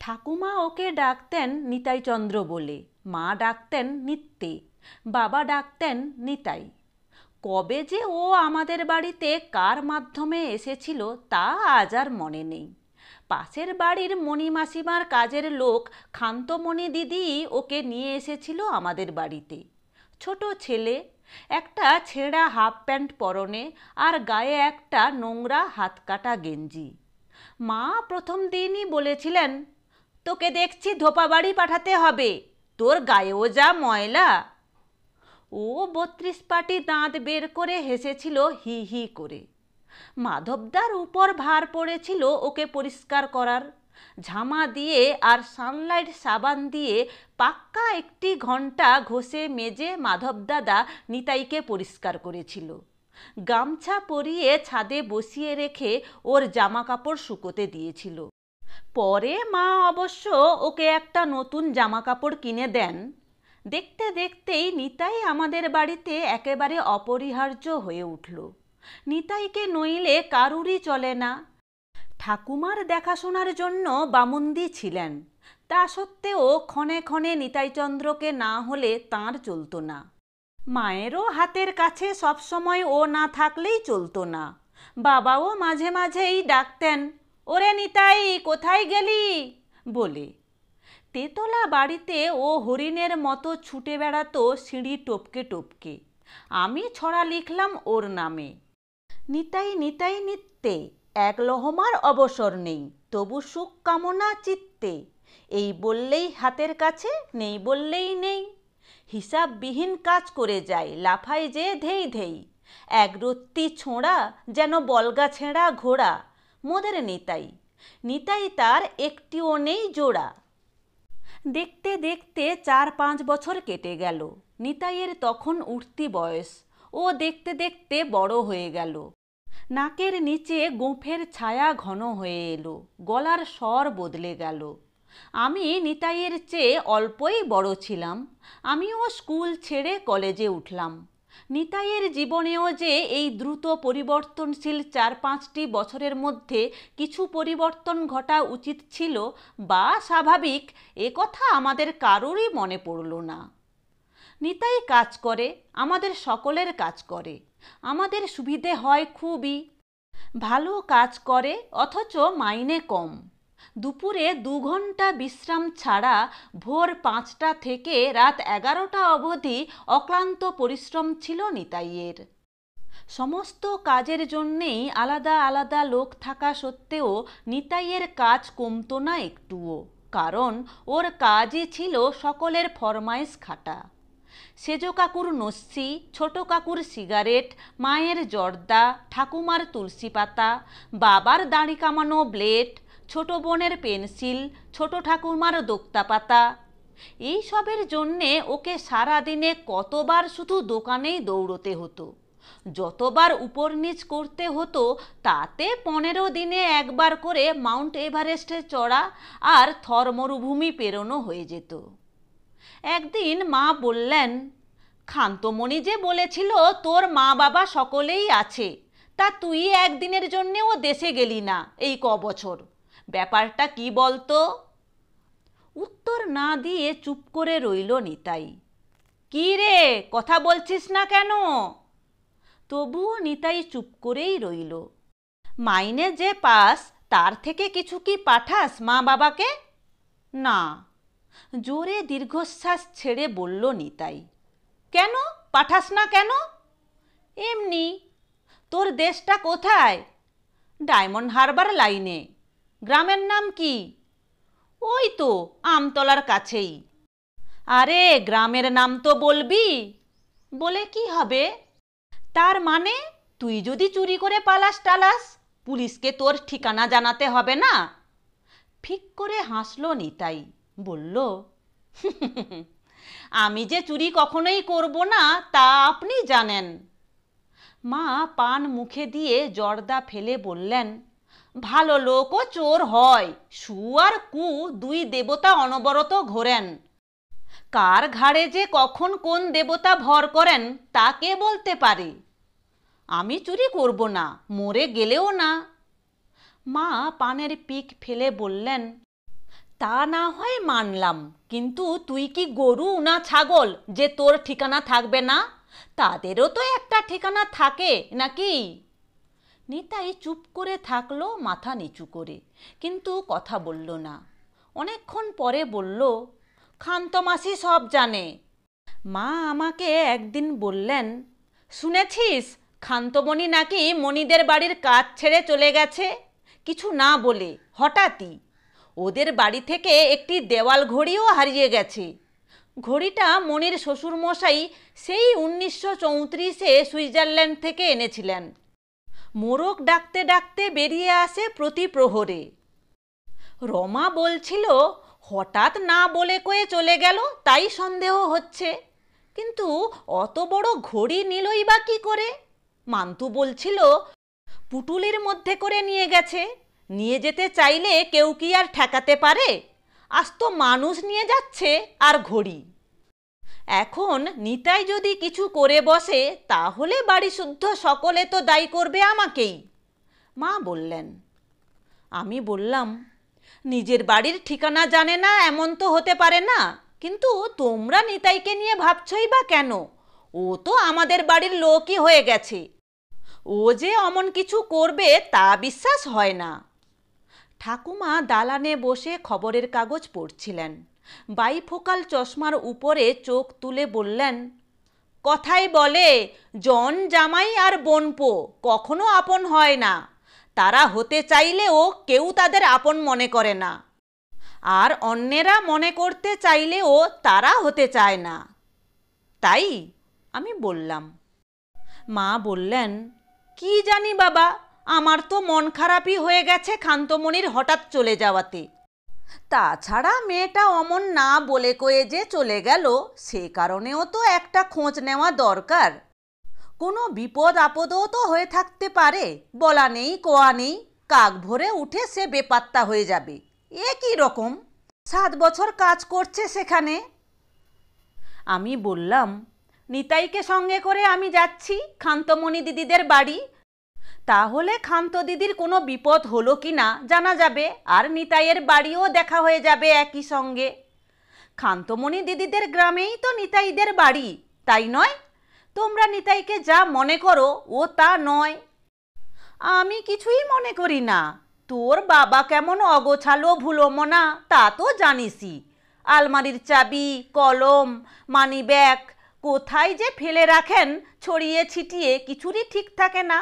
ঠাকুমা ওকে ডাকতেন নিতাইচন্দ্র বলে, মা ডাকতেন নিত্যে, বাবা ডাকতেন নিতাই। কবে যে ও আমাদের বাড়িতে কার মাধ্যমে এসেছিল তা আজ আর মনে নেই। পাশের বাড়ির মণিমাসিমার কাজের লোক ক্ষান্তমণি দিদি ওকে নিয়ে এসেছিল আমাদের বাড়িতে। ছোট ছেলে, একটা ছেঁড়া হাফ প্যান্ট পরনে আর গায়ে একটা নোংরা হাতকাটা গেঞ্জি। মা প্রথম দিনই বলেছিলেন, তোকে দেখছি ধোপা বাড়ি পাঠাতে হবে, তোর গায়েও যা ময়লা। ও ৩২ পাটি দাঁত বের করে হেসেছিল হি হি করে। মাধবদার উপর ভার পড়েছিল ওকে পরিষ্কার করার। ঝামা দিয়ে আর সানলাইট সাবান দিয়ে পাক্কা একটি ঘন্টা ঘষে মেজে মাধবদাদা নিতাইকে পরিষ্কার করেছিল। গামছা পরিয়ে ছাদে বসিয়ে রেখে ওর জামা কাপড় শুকোতে দিয়েছিল। পরে মা অবশ্য ওকে একটা নতুন জামা কাপড় কিনে দেন। দেখতে দেখতেই নিতাই আমাদের বাড়িতে একেবারে অপরিহার্য হয়ে উঠল। নিতাইকে নইলে কারুরই চলে না। ঠাকুমার দেখাশোনার জন্য বামুন্দি ছিলেন, তা সত্ত্বেও ক্ষণে ক্ষণে নিতাইচন্দ্রকে না হলে তাঁর চলতো না। মায়েরও হাতের কাছে সবসময় ও না থাকলেই চলতো না। বাবাও মাঝে মাঝেই ডাকতেন, ওরে নিতাই কোথায় গেলি বলে। তেতলা বাড়িতে ও হরিণের মতো ছুটে বেড়াতো সিঁড়ি টপকে টপকে। আমি ছড়া লিখলাম ওর নামে, নিতাই নিতাই নিত্যে, এক লহমার অবসর নেই, তবু সুখ কামনা চিত্তে। এই বললেই হাতের কাছে, নেই বললেই নেই। হিসাববিহীন কাজ করে যায়, লাফাই যে ধেই ধেই। এক রত্তি ছোঁড়া যেন বলগা ছেঁড়া ঘোড়া। মোদের নিতাই, নিতাই তার একটিও নেই জোড়া। দেখতে দেখতে ৪-৫ বছর কেটে গেল। নিতাইয়ের তখন উঠতি বয়স। ও দেখতে দেখতে বড় হয়ে গেল। নাকের নিচে গোঁফের ছায়া ঘন হয়ে এলো, গলার স্বর বদলে গেল। আমি নিতাইয়ের চেয়ে অল্পই বড় ছিলাম। আমিও স্কুল ছেড়ে কলেজে উঠলাম। নিতাইয়ের জীবনেও যে এই দ্রুত পরিবর্তনশীল ৪-৫টি বছরের মধ্যে কিছু পরিবর্তন ঘটা উচিত ছিল বা স্বাভাবিক, এ কথা আমাদের কারোরই মনে পড়ল না। নিতাই কাজ করে, আমাদের সকলের কাজ করে। আমাদের সুবিধে হয় খুবই। ভালো কাজ করে অথচ মাইনে কম। দুপুরে ২ ঘন্টা বিশ্রাম ছাড়া ভোর ৫টা থেকে রাত ১১টা অবধি অক্লান্ত পরিশ্রম ছিল নিতাইয়ের। সমস্ত কাজের জন্যেই আলাদা আলাদা লোক থাকা সত্ত্বেও নিতাইয়ের কাজ কমতো না একটুও, কারণ ওর কাজই ছিল সকলের ফরমাইশ খাটা। সেজ কাকুর নস্যি, ছোট কাকুর সিগারেট, মায়ের জর্দা, ঠাকুমার তুলসী পাতা, বাবার দাড়ি কামানো ব্লেড, ছোট বোনের পেন্সিল, ছোট ঠাকুমার দোক্তা পাতা। এই সবের জন্যে ওকে সারাদিনে কতবার শুধু দোকানেই দৌড়তে হতো। যতবার উপর নিচ করতে হতো তাতে ১৫ দিনে একবার করে মাউন্ট এভারেস্টে চড়া আর থর মরুভূমি পেরোনো হয়ে যেত। একদিন মা বললেন, ক্ষান্তমণি যে বলেছিল তোর মা বাবা সকলেই আছে, তা তুই একদিনের জন্যেও দেশে গেলি না এই বছর, ব্যাপারটা কি বলতো? উত্তর না দিয়ে চুপ করে রইল নিতাই। কি রে, কথা বলছিস না কেন? তবুও নিতাই চুপ করেই রইল। মাইনে যে পাস তার থেকে কিছু কি পাঠাস মা বাবাকে? না। জোরে দীর্ঘশ্বাস ছেড়ে বলল নিতাই। কেন পাঠাস না কেন? এমনি। তোর দেশটা কোথায়? ডায়মন্ড হারবার লাইনে। গ্রামের নাম কি? ওই তো আমতলার কাছেই। আরে গ্রামের নাম তো বলবি। বলে কি হবে? তার মানে তুই যদি চুরি করে পালাস টালাস, পুলিশকে তোর ঠিকানা জানাতে হবে না? ফিক করে হাসল নিতাই, বলল, আমি যে চুরি কখনোই করব না তা আপনি জানেন। মা পান মুখে দিয়ে জর্দা ফেলে বললেন, ভালো লোকও চোর হয়, সু আর কু ২ দেবতা অনবরত ঘোরেন। কার ঘাড়ে যে কখন কোন দেবতা ভর করেন তা কে বলতে পারে? আমি চুরি করব না, মরে গেলেও না। মা পানের পিক ফেলে বললেন, তা না হয় মানলাম, কিন্তু তুই কি গরু না ছাগল যে তোর ঠিকানা থাকবে না? তাদেরও তো একটা ঠিকানা থাকে নাকি? নিতাই চুপ করে থাকলো, মাথা নিচু করে, কিন্তু কথা বলল না। অনেকক্ষণ পরে বলল, ক্ষান্ত মাসি সব জানে। মা আমাকে একদিন বললেন, শুনেছিস ক্ষান্তমণি নাকি মণিদের বাড়ির কাজ ছেড়ে চলে গেছে? কিছু না বলে, হঠাৎই। ওদের বাড়ি থেকে একটি দেওয়াল ঘড়িও হারিয়ে গেছে। ঘড়িটা মণির শ্বশুরমশাই সেই 1934-এ সুইজারল্যান্ড থেকে এনেছিলেন। মোরগ ডাকতে ডাকতে বেরিয়ে আসে প্রতি প্রহরে। রমা বলছিল হঠাৎ না বলে কয়ে চলে গেল, তাই সন্দেহ হচ্ছে। কিন্তু অত বড় ঘড়ি নিলই বা কী করে? মান্তু বলছিল পুটুলির মধ্যে করে নিয়ে গেছে। নিয়ে যেতে চাইলে কেউ কি আর ঠেকাতে পারে? আজ তো মানুষ নিয়ে যাচ্ছে আর ঘড়ি। এখন নিতাই যদি কিছু করে বসে, তাহলে বাড়ি শুদ্ধ সকলে তো দায়ী করবে আমাকেই। মা বললেন। আমি বললাম, নিজের বাড়ির ঠিকানা জানে না এমন তো হতে পারে না, কিন্তু তোমরা নিতাইকে নিয়ে ভাবছই বা কেন? ও তো আমাদের বাড়ির লোকই হয়ে গেছে। ও যে অমন কিছু করবে তা বিশ্বাস হয় না। ঠাকুমা দালানে বসে খবরের কাগজ পড়ছিলেন। বাইফোকাল চশমার উপরে চোখ তুলে বললেন, কথাই বলে জন জামাই আর বোনপো কখনো আপন হয় না। তারা হতে চাইলেও কেউ তাদের আপন মনে করে না, আর অন্যেরা মনে করতে চাইলেও তারা হতে চায় না। তাই? আমি বললাম। মা বললেন, কি জানি বাবা, আমার তো মন খারাপই হয়ে গেছে ক্ষান্তমণির হঠাৎ চলে যাওয়াতে। তাছাড়া মেয়েটা অমন না বলে কয়ে যে চলে গেল, সে কারণেও তো একটা খোঁজ নেওয়া দরকার। কোনো বিপদ আপদও তো হয়ে থাকতে পারে, বলা নেই কোয়া নেই, কাক ভরে উঠে সে বেপাত্তা হয়ে যাবে। এ কি রকম? 7 বছর কাজ করছে সেখানে। আমি বললাম, নিতাইকে সঙ্গে করে আমি যাচ্ছি ক্ষান্তমণি দিদিদের বাড়ি। তাহলে ক্ষান্ত দিদির কোনো বিপদ হলো কি না জানা যাবে, আর নিতাইয়ের বাড়িও দেখা হয়ে যাবে একই সঙ্গে। ক্ষান্তমণি দিদিদের গ্রামেই তো নিতাইদের বাড়ি, তাই নয়? তোমরা নিতাইকে যা মনে করো ও তা নয়। আমি কিছুই মনে করি না। তোর বাবা কেমন অগোছালো ভুলোমনা তা তো জানিসই। আলমারির চাবি, কলম, মানি ব্যাগ কোথায় যে ফেলে রাখেন ছড়িয়ে ছিটিয়ে, কিছুরই ঠিক থাকে না।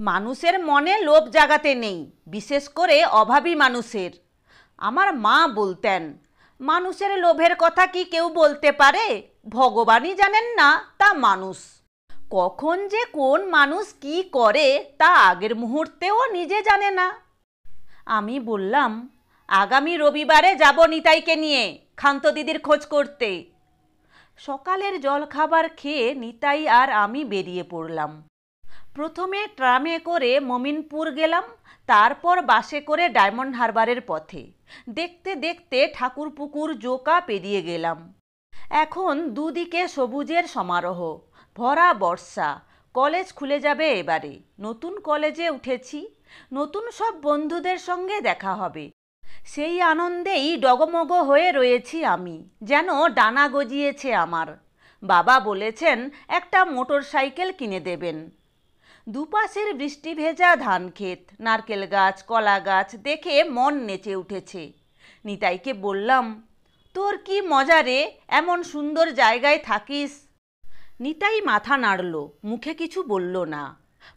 মানুষের মনে লোভ জাগাতে নেই, বিশেষ করে অভাবী মানুষের। আমার মা বলতেন, মানুষের লোভের কথা কি কেউ বলতে পারে? ভগবানই জানেন না, তা মানুষ। কখন যে কোন মানুষ কি করে তা আগের মুহূর্তেও নিজে জানে না। আমি বললাম, আগামী রবিবারে যাব নিতাইকে নিয়ে ক্ষান্ত দিদির খোঁজ করতে। সকালের জলখাবার খেয়ে নিতাই আর আমি বেরিয়ে পড়লাম। প্রথমে ট্রামে করে মমিনপুর গেলাম, তারপর বাসে করে ডায়মন্ড হারবারের পথে। দেখতে দেখতে ঠাকুরপুকুর জোকা পেরিয়ে গেলাম। এখন দুদিকে সবুজের সমারোহ, ভরা বর্ষা। কলেজ খুলে যাবে এবারে। নতুন কলেজে উঠেছি, নতুন সব বন্ধুদের সঙ্গে দেখা হবে। সেই আনন্দেই ডগমগ হয়ে রয়েছি আমি, যেন ডানা গজিয়েছে আমার। বাবা বলেছেন একটা মোটর সাইকেল কিনে দেবেন। দুপাশের বৃষ্টি ভেজা ধান ক্ষেত, নারকেল গাছ, কলা গাছ দেখে মন নেচে উঠেছে। নিতাইকে বললাম, তোর কি মজা রে, এমন সুন্দর জায়গায় থাকিস। নিতাই মাথা নাড়ল, মুখে কিছু বলল না।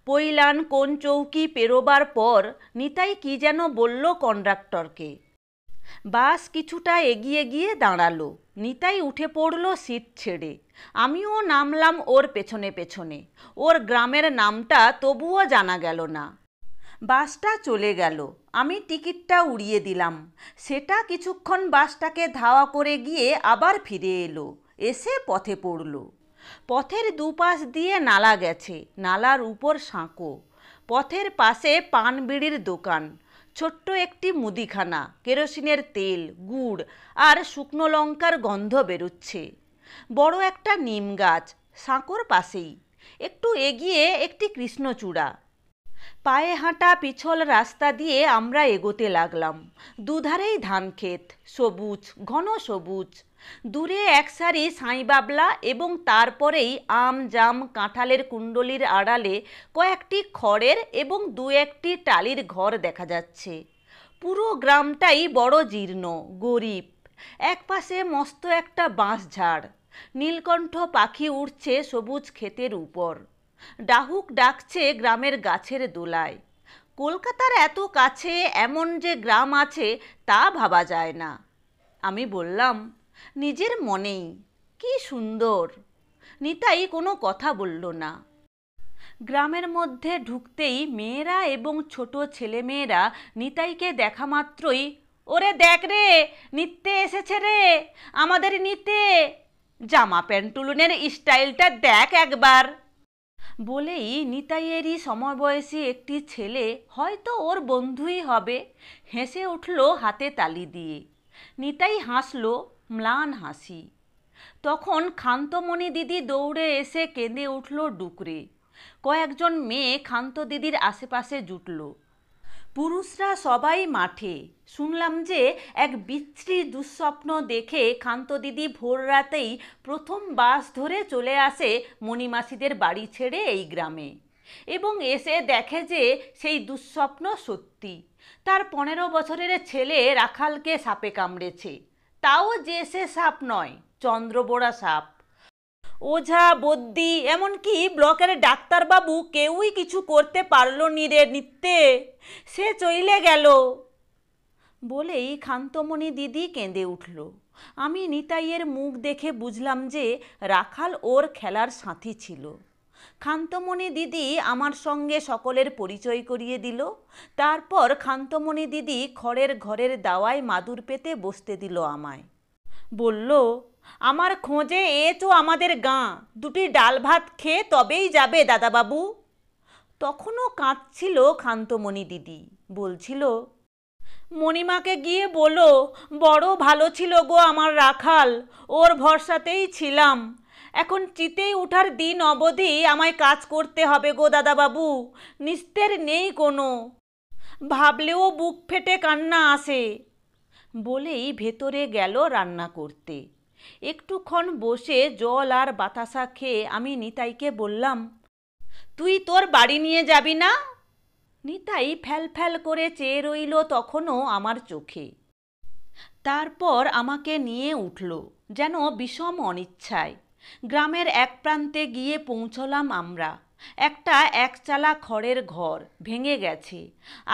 পৈলান কোন চৌকি পেরোবার পর নিতাই কি যেন বলল কন্ডাক্টরকে। বাস কিছুটা এগিয়ে গিয়ে দাঁড়ালো। নিতাই উঠে পড়ল সিট ছেড়ে। আমিও নামলাম ওর পেছনে পেছনে। ওর গ্রামের নামটা তবুও জানা গেল না। বাসটা চলে গেল। আমি টিকিটটা উড়িয়ে দিলাম। সেটা কিছুক্ষণ বাসটাকে ধাওয়া করে গিয়ে আবার ফিরে এলো, এসে পথে পড়ল। পথের দুপাশ দিয়ে নালা গেছে, নালার উপর সাঁকো। পথের পাশে পান বিড়ির দোকান, ছোট্ট একটি মুদিখানা, কেরোসিনের তেল, গুড় আর শুকনো লঙ্কার গন্ধ বেরুচ্ছে। বড় একটা নিম গাছ সাঁকোর পাশেই। একটু এগিয়ে একটি কৃষ্ণচূড়া। পায়ে হাঁটা পিছল রাস্তা দিয়ে আমরা এগোতে লাগলাম। দুধারেই ধান ক্ষেত, সবুজ, ঘন সবুজ। দূরে এক সারি সাঁই বাবলা এবং তারপরেই আম জাম কাঁঠালের কুণ্ডলির আড়ালে কয়েকটি খড়ের এবং দু একটি টালির ঘর দেখা যাচ্ছে। পুরো গ্রামটাই বড় জীর্ণ, গরিব। একপাশে মস্ত একটা বাঁশঝাড়। নীলকণ্ঠ পাখি উড়ছে সবুজ ক্ষেতের উপর। ডাহুক ডাকছে গ্রামের গাছের দোলায়। কলকাতার এত কাছে এমন যে গ্রাম আছে তা ভাবা যায় না। আমি বললাম, নিজের মনেই, কি সুন্দর। নিতাই কোনো কথা বলল না। গ্রামের মধ্যে ঢুকতেই মেয়েরা এবং ছোট ছেলেমেয়েরা নিতাইকে দেখা মাত্রই, ওরে দেখ রে, নিতে এসেছে রে, আমাদের নিতে, জামা প্যান্ট তুলনের স্টাইলটা দেখ একবার, বলেই নিতাইয়েরই সমবয়সী একটি ছেলে, হয়তো ওর বন্ধুই হবে, হেসে উঠল হাতে তালি দিয়ে। নিতাই হাসল, ম্লান হাসি। তখন ক্ষান্তমণি দিদি দৌড়ে এসে কেঁদে উঠল ডুকরে। কয়েকজন মেয়ে ক্ষান্ত দিদির আশেপাশে জুটল। পুরুষরা সবাই মাঠে। শুনলাম যে এক বিশ্রী দুঃস্বপ্ন দেখে ক্ষান্ত দিদি ভোর রাতেই প্রথম বাস ধরে চলে আসে মণিমাসিদের বাড়ি ছেড়ে এই গ্রামে, এবং এসে দেখে যে সেই দুঃস্বপ্ন সত্যি। তার 15 বছরের ছেলে রাখালকে সাপে কামড়েছে, তাও যে সে সাপ নয়, চন্দ্রবোড়া সাপ। ওঝা বদ্যি এমনকি ব্লকের ডাক্তারবাবু কেউই কিছু করতে পারল নি রে নিত্যে, সে চইলে গেল, বলেই ক্ষান্তমণি দিদি কেঁদে উঠল। আমি নিতাইয়ের মুখ দেখে বুঝলাম যে রাখাল ওর খেলার সাথী ছিল। ক্ষান্তমণি দিদি আমার সঙ্গে সকলের পরিচয় করিয়ে দিল। তারপর ক্ষান্তমণি দিদি খড়ের ঘরের দাওয়ায় মাদুর পেতে বসতে দিল আমায়। বলল, আমার খোঁজে এচো আমাদের গাঁ, দুটি ডাল ভাত খেয়ে তবেই যাবে দাদাবাবু। তখনও কাঁদছিল ক্ষান্তমণি দিদি, বলছিল, মণিমাকে গিয়ে বলো বড় ভালো ছিল গো আমার রাখাল, ওর ভরসাতেই ছিলাম। এখন চিতেই উঠার দিন অবধি আমায় কাজ করতে হবে গো দাদাবাবু, নিস্তের নেই কোনো, ভাবলেও বুক ফেটে কান্না আসে, বলেই ভেতরে গেল রান্না করতে। একটুক্ষণ বসে জল আর বাতাসা খেয়ে আমি নিতাইকে বললাম, তুই তোর বাড়ি নিয়ে যাবি না? নিতাই ফ্যাল ফ্যাল করে চেয়ে রইল তখনও আমার চোখে। তারপর আমাকে নিয়ে উঠল যেন বিষম অনিচ্ছায়। গ্রামের এক প্রান্তে গিয়ে পৌঁছলাম আমরা। একটা একচালা খড়ের ঘর ভেঙে গেছে,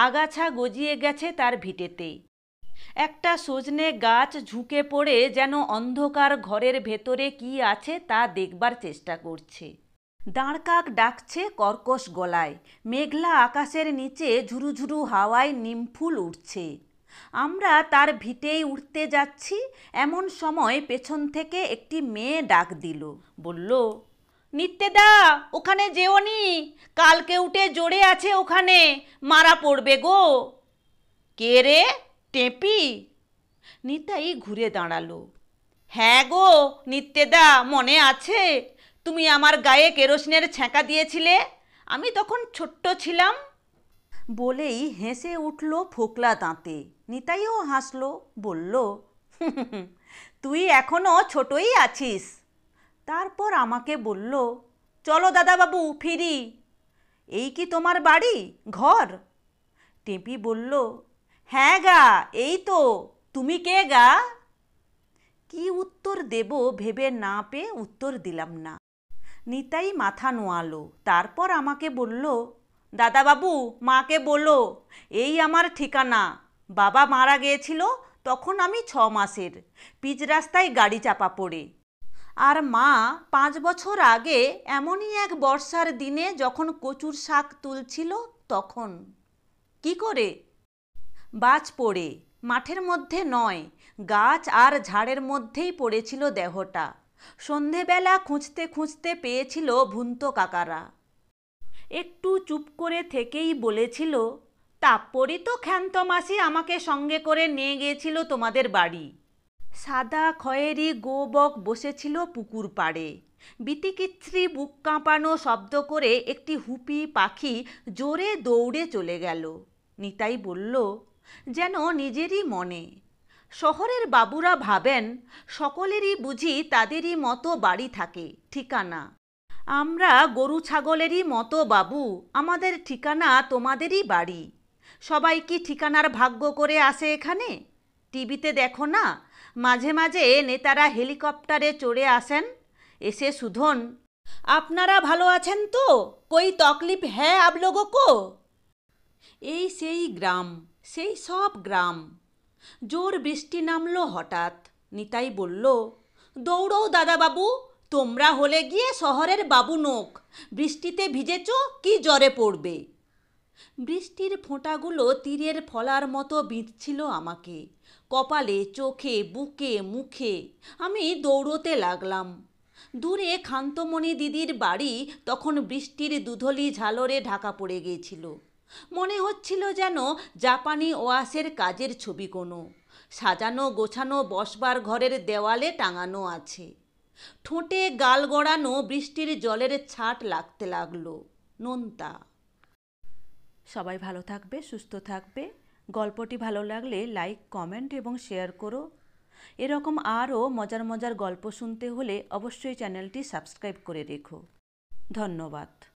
আগাছা গজিয়ে গেছে তার ভিটেতে। একটা সজনে গাছ ঝুঁকে পড়ে যেন অন্ধকার ঘরের ভেতরে কি আছে তা দেখবার চেষ্টা করছে। দাঁড়কাক ডাকছে কর্কশ গলায়। মেঘলা আকাশের নিচে ঝুরুঝুরু হাওয়ায় নিমফুল উঠছে। আমরা তার ভিটেই উঠতে যাচ্ছি, এমন সময় পেছন থেকে একটি মেয়ে ডাক দিল, বলল, নিত্যেদা, ওখানে যেওনি, কালকে উঠে জোরে আছে ওখানে, মারা পড়বে গো। কে রে, টেপি? নিতাই ঘুরে দাঁড়ালো। হ্যাঁ গো নিত্যেদা, মনে আছে, তুমি আমার গায়ে কেরোসিনের ছ্যাঁকা দিয়েছিলে, আমি তখন ছোট্ট ছিলাম, বলেই হেসে উঠল ফোকলা দাঁতে। নিতাইও হাসল, বলল, তুই এখনো ছোটই আছিস। তারপর আমাকে বলল, চলো দাদাবাবু ফিরি। এই কি তোমার বাড়ি ঘর? টেপি বলল, হ্যাঁ গা, এই তো। তুমি কে গা? কি উত্তর দেব ভেবে না পেয়ে উত্তর দিলাম না। নিতাই মাথা নোয়ালো। তারপর আমাকে বলল, দাদাবাবু, মাকে বলো এই আমার ঠিকানা। বাবা মারা গিয়েছিল তখন আমি 6 মাসের, পিচ রাস্তায় গাড়ি চাপা পড়ে। আর মা 5 বছর আগে এমনই এক বর্ষার দিনে যখন কচুর শাক তুলছিল তখন। কি করে? বাজ পড়ে, মাঠের মধ্যে নয়, গাছ আর ঝাড়ের মধ্যেই পড়েছিল দেহটা। সন্ধেবেলা খুঁজতে খুঁজতে পেয়েছিল ভুন্ত কাকারা। একটু চুপ করে থেকেই বলেছিল, তারপরই তো ক্ষান্ত মাসি আমাকে সঙ্গে করে নিয়ে গিয়েছিল তোমাদের বাড়ি। সাদা খয়েরি গোবক বসেছিল পুকুর পাড়ে। বিতিকিচ্ছিরি বুক কাঁপানো শব্দ করে একটি হুপি পাখি জোরে দৌড়ে চলে গেল। নিতাই বলল, যেন নিজেরই মনে, শহরের বাবুরা ভাবেন সকলেরই বুঝি তাদেরই মতো বাড়ি থাকে, ঠিকানা। আমরা গরু ছাগলেরই মতো বাবু, আমাদের ঠিকানা তোমাদেরই বাড়ি। সবাই কি ঠিকানার ভাগ্য করে আসে এখানে? টিভিতে দেখো না, মাঝে মাঝে নেতারা হেলিকপ্টারে চড়ে আসেন, এসে শুধন, আপনারা ভালো আছেন তো, কোই তকলিফ হ্যাঁ আপ লোগো কো? এই সেই গ্রাম, সেই সব গ্রাম। জোর বৃষ্টি নামলো হঠাৎ। নিতাই বলল, দৌড়ো দাদাবাবু, তোমরা হলে গিয়ে শহরের বাবু নোক, বৃষ্টিতে ভিজেছ কি জ্বরে পড়বে। বৃষ্টির ফোঁটাগুলো তীরের ফলার মতো বিঁধছিল আমাকে, কপালে, চোখে, বুকে, মুখে। আমি দৌড়তে লাগলাম। দূরে খান্তমণি দিদির বাড়ি তখন বৃষ্টির দুধলি ঝালরে ঢাকা পড়ে গিয়েছিল। মনে হচ্ছিল যেন জাপানি ওয়াসের কাজের ছবি কোনো, সাজানো গোছানো বসবার ঘরের দেওয়ালে টাঙানো আছে। ঠোঁটে গাল গড়ানো বৃষ্টির জলের ছাট লাগতে লাগলো, নোনতা। সবাই ভালো থাকবে, সুস্থ থাকবে। গল্পটি ভালো লাগলে লাইক, কমেন্ট এবং শেয়ার করো। এরকম আরও মজার মজার গল্প শুনতে হলে অবশ্যই চ্যানেলটি সাবস্ক্রাইব করে রেখো। ধন্যবাদ।